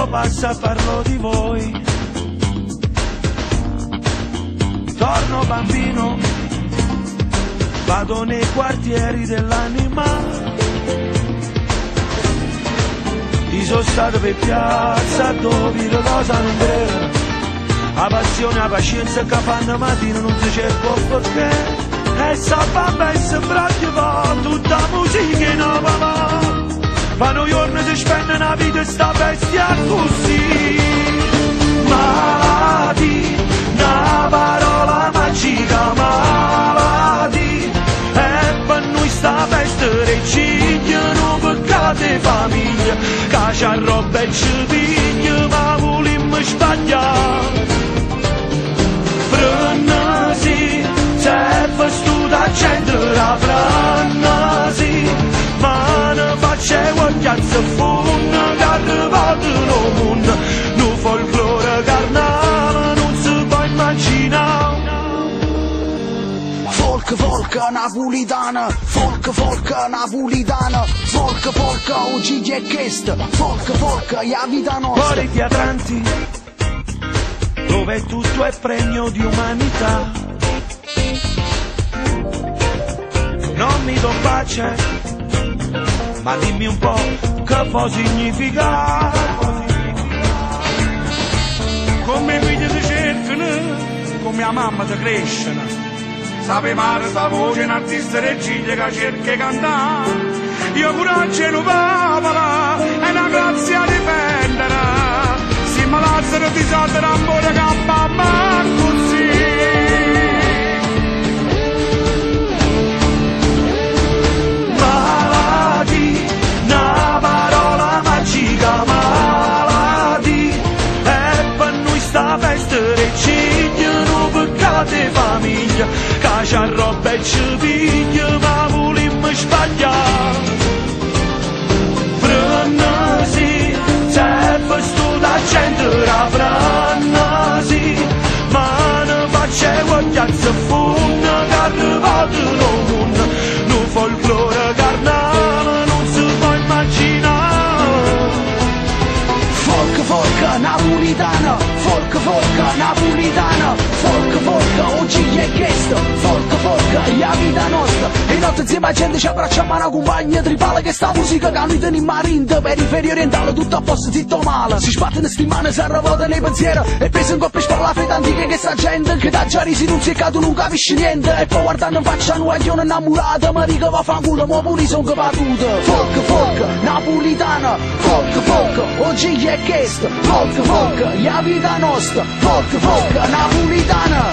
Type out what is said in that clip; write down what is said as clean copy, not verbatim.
tempo passa parlo di voi. Torno bambino, vado nei quartieri dell'anima. Ti sono stato per piazza dove le cose non credo. La passione, la pazienza che fanno mattina non si cerca perché. E sa bamba e sembra che va tutta musica in papà. Fanno giorni si spende una vita e sta bestia così. Malati, una parola magica, malati. E per noi sta peste regiglia, non peccate famiglia. Che c'ha roba e ci piglia, ma volimmo sbagliare. Frenesi, se festu da gente la frenesi. Ma ne faccio qualche fonda che arriva nel mondo. Non folklore carnale non si può immaginare. Folk, folk napolitana, folk, folk napolitana, folk, folk oggi è chiesto, folk, folk la vita nostra. Fuori teatranti, dove tutto è pregno di umanità. Non mi do pace, ma dimmi un po' che può significare. Come i figli si cercano, come la mamma si crescono. Sapevate sta voce un artista regiglia che cerca di cantare. Io coraggio non parola, è una grazia di difendere. Si malazzano di soldi non vuole campare così. Malati, una parola magica, malati. E per noi sta festa regiglia, non peccate famiglia. Che c'ha roba e ci piglia, ma volimmo sbagliare. Frenesi, se festu da gente la frenesi. Ma ne faccio qualche fonda che arriva nel mondo. Non folklore carnale non si può immaginare. Folk, folk napolitana, folk, folk napolitana, folk, folk oggi è chiesto, folk, folk la vita nostra. E notte insieme a gente ci abbracciamo una compagna tripale che sta musica che noi teniamo a rinde, periferia orientale tutto a posto, zitto male. Si sbattono sti mani, si arrovata nei pensieri e pesa in coppia per la fede antica che sta gente che da già risi non si è caduto, non capisci niente. E poi guardando in faccia un guaglione innamorato, ma dica va fa culo, ma pure sono capaduto. Folk, folk napolitana, folk, folk oggi è chiesto, folk, folk la vita nostra, folk, folk napolitana.